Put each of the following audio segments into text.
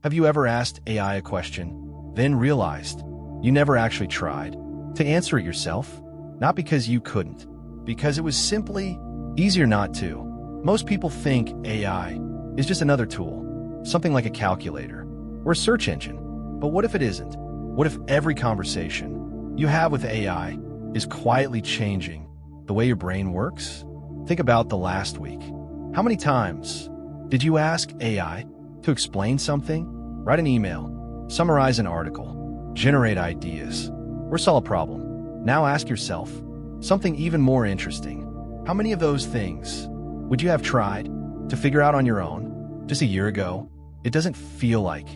Have you ever asked AI a question, then realized you never actually tried to answer it yourself? Not because you couldn't, because it was simply easier not to. Most people think AI is just another tool, something like a calculator or a search engine. But what if it isn't? What if every conversation you have with AI is quietly changing the way your brain works? Think about the last week. How many times did you ask AI to explain something, write an email, summarize an article, generate ideas, or solve a problem? Now ask yourself something even more interesting. How many of those things would you have tried to figure out on your own just a year ago? It doesn't feel like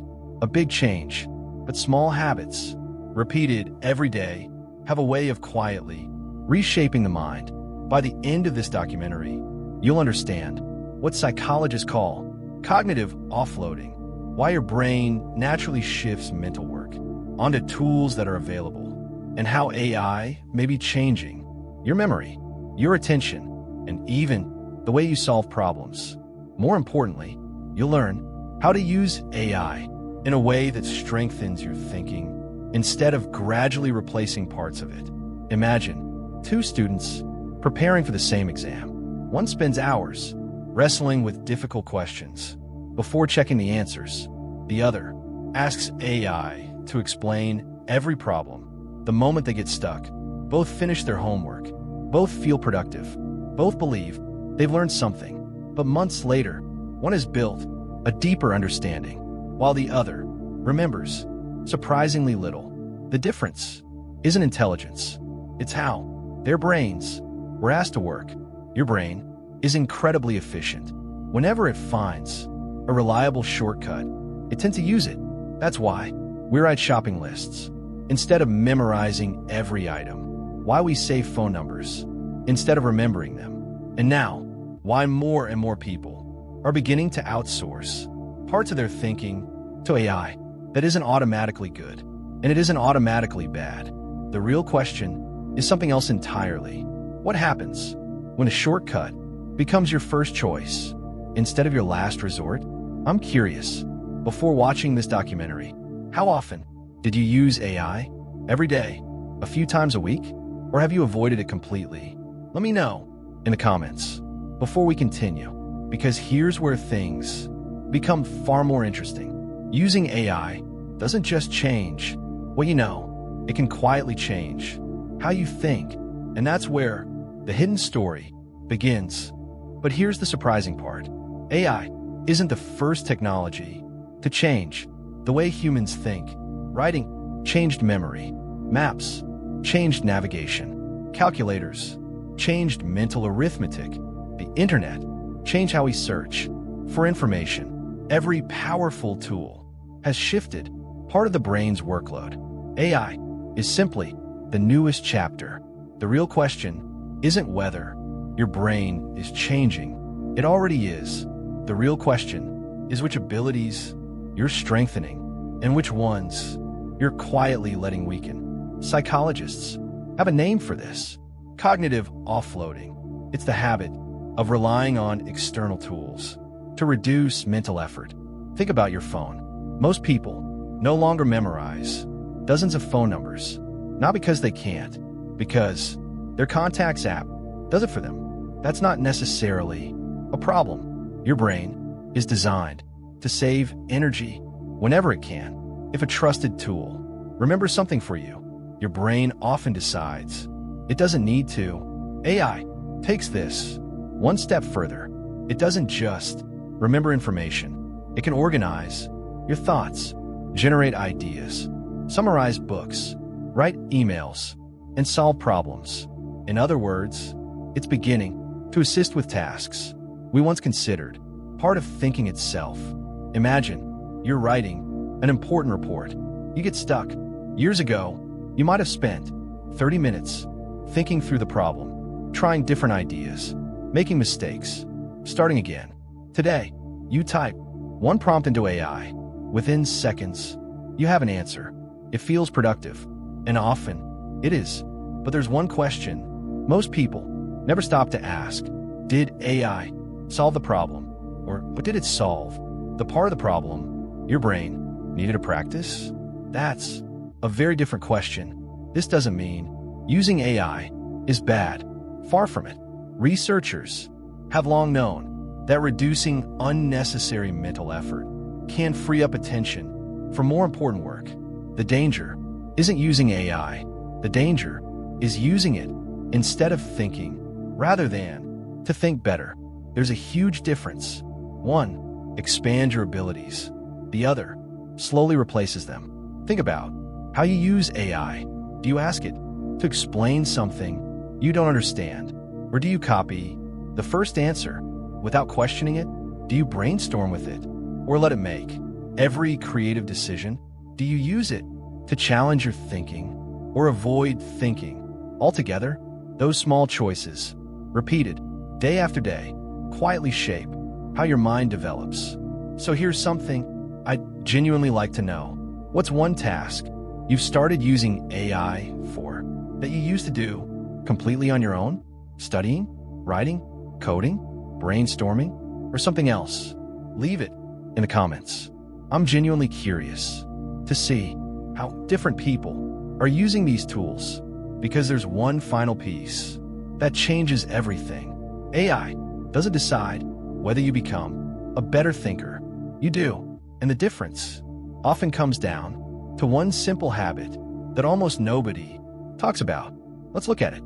a big change, but small habits, repeated every day, have a way of quietly reshaping the mind. By the end of this documentary, you'll understand what psychologists call cognitive offloading, why your brain naturally shifts mental work onto tools that are available, and how AI may be changing your memory, your attention, and even the way you solve problems. More importantly, you'll learn how to use AI in a way that strengthens your thinking instead of gradually replacing parts of it. Imagine two students preparing for the same exam. One spends hours wrestling with difficult questions before checking the answers. The other asks AI to explain every problem. The moment they get stuck, both finish their homework, both feel productive, both believe they've learned something. But months later, one has built a deeper understanding, while the other remembers surprisingly little. The difference isn't intelligence, it's how their brains were asked to work. Your brain is incredibly efficient. Whenever it finds a reliable shortcut, it tends to use it. That's why we write shopping lists instead of memorizing every item, why we save phone numbers instead of remembering them, and now why more and more people are beginning to outsource parts of their thinking to AI. That isn't automatically good, and it isn't automatically bad. The real question is something else entirely. What happens when a shortcut becomes your first choice instead of your last resort? I'm curious, before watching this documentary, how often did you use AI? Every day? A few times a week? Or have you avoided it completely? Let me know in the comments before we continue, because here's where things become far more interesting. Using AI doesn't just change what you know, it can quietly change how you think, and that's where the hidden story begins. But here's the surprising part. AI isn't the first technology to change the way humans think. Writing changed memory. Maps changed navigation. Calculators changed mental arithmetic. The internet changed how we search for information. Every powerful tool has shifted part of the brain's workload. AI is simply the newest chapter. The real question isn't whether your brain is changing. It already is. The real question is which abilities you're strengthening and which ones you're quietly letting weaken. Psychologists have a name for this: cognitive offloading. It's the habit of relying on external tools to reduce mental effort. Think about your phone. Most people no longer memorize dozens of phone numbers, not because they can't, because their contacts app does it for them. That's not necessarily a problem. Your brain is designed to save energy whenever it can. If a trusted tool remembers something for you, your brain often decides it doesn't need to. AI takes this one step further. It doesn't just remember information. It can organize your thoughts, generate ideas, summarize books, write emails, and solve problems. In other words, it's beginning to assist with tasks we once considered part of thinking itself. Imagine you're writing an important report. You get stuck. Years ago, you might have spent 30 minutes thinking through the problem, trying different ideas, making mistakes, starting again. Today, you type one prompt into AI. Within seconds, you have an answer. It feels productive, and often it is. But there's one question most people never stop to ask. Did AI solve the problem? Or what did it solve? The part of the problem your brain needed a practice? That's a very different question. This doesn't mean using AI is bad. Far from it. Researchers have long known that reducing unnecessary mental effort can free up attention for more important work. The danger isn't using AI. The danger is using it instead of thinking, rather than to think better. There's a huge difference. One, expand your abilities. The other, slowly replaces them. Think about how you use AI. Do you ask it to explain something you don't understand? Or do you copy the first answer without questioning it? Do you brainstorm with it or let it make every creative decision? Do you use it to challenge your thinking or avoid thinking altogether? Those small choices, repeated day after day, quietly shape how your mind develops. So here's something I'd genuinely like to know. What's one task you've started using AI for that you used to do completely on your own? Studying, writing, coding, brainstorming, or something else? Leave it in the comments. I'm genuinely curious to see how different people are using these tools, because there's one final piece that changes everything. AI doesn't decide whether you become a better thinker. You do. And the difference often comes down to one simple habit that almost nobody talks about. Let's look at it.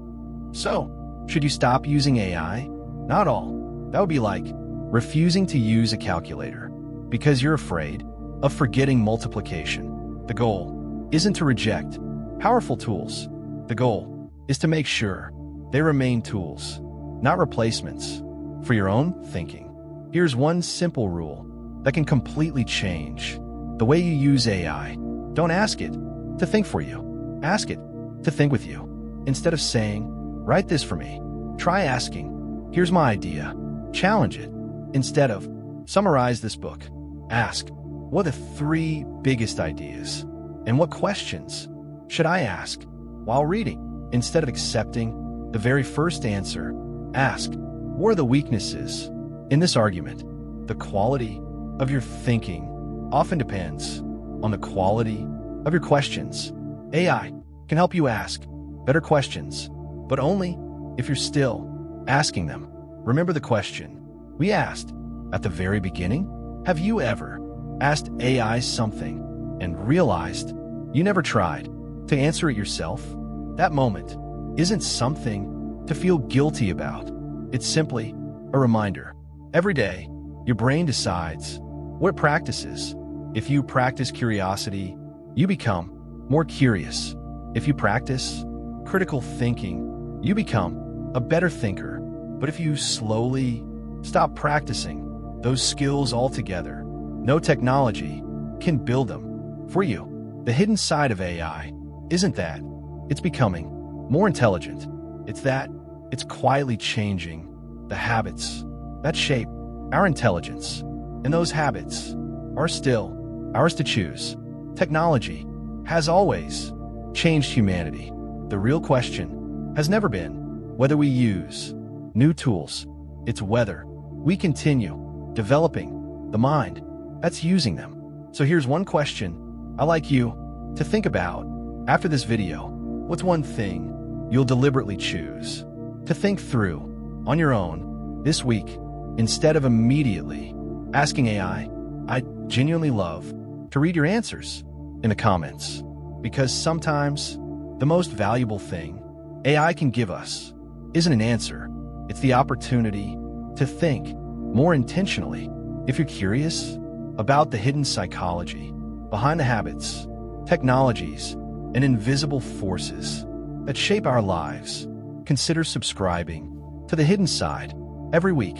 So, should you stop using AI? Not all. That would be like refusing to use a calculator because you're afraid of forgetting multiplication. The goal isn't to reject powerful tools. The goal is to make sure they remain tools, not replacements for your own thinking. Here's one simple rule that can completely change the way you use AI. Don't ask it to think for you. Ask it to think with you. Instead of saying, "Write this for me," try asking, "Here's my idea." Challenge it. Instead of, "Summarize this book," ask, "What are the 3 biggest ideas? And what questions should I ask while reading?" Instead of accepting the very first answer, ask, "What are the weaknesses in this argument?" The quality of your thinking often depends on the quality of your questions. AI can help you ask better questions, but only if you're still asking them. Remember the question we asked at the very beginning? Have you ever asked AI something and realized you never tried to answer it yourself? That moment isn't something to feel guilty about. It's simply a reminder. Every day, your brain decides what it practices. If you practice curiosity, you become more curious. If you practice critical thinking, you become a better thinker. But if you slowly stop practicing those skills altogether, no technology can build them for you. The hidden side of AI isn't that it's becoming more intelligent. It's that it's quietly changing the habits that shape our intelligence. And those habits are still ours to choose. Technology has always changed humanity. The real question has never been whether we use new tools. It's whether we continue developing the mind that's using them. So here's one question I'd like you to think about after this video. What's one thing you'll deliberately choose to think through on your own this week instead of immediately asking AI? I'd genuinely love to read your answers in the comments, because sometimes the most valuable thing AI can give us isn't an answer. It's the opportunity to think more intentionally. If you're curious about the hidden psychology behind the habits, technologies, and invisible forces that shape our lives, consider subscribing to The Hidden Side. Every week,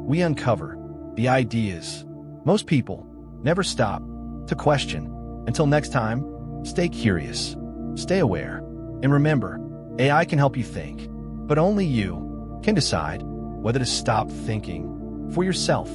we uncover the ideas most people never stop to question. Until next time, stay curious, stay aware, and remember, AI can help you think, but only you can decide whether to stop thinking for yourself.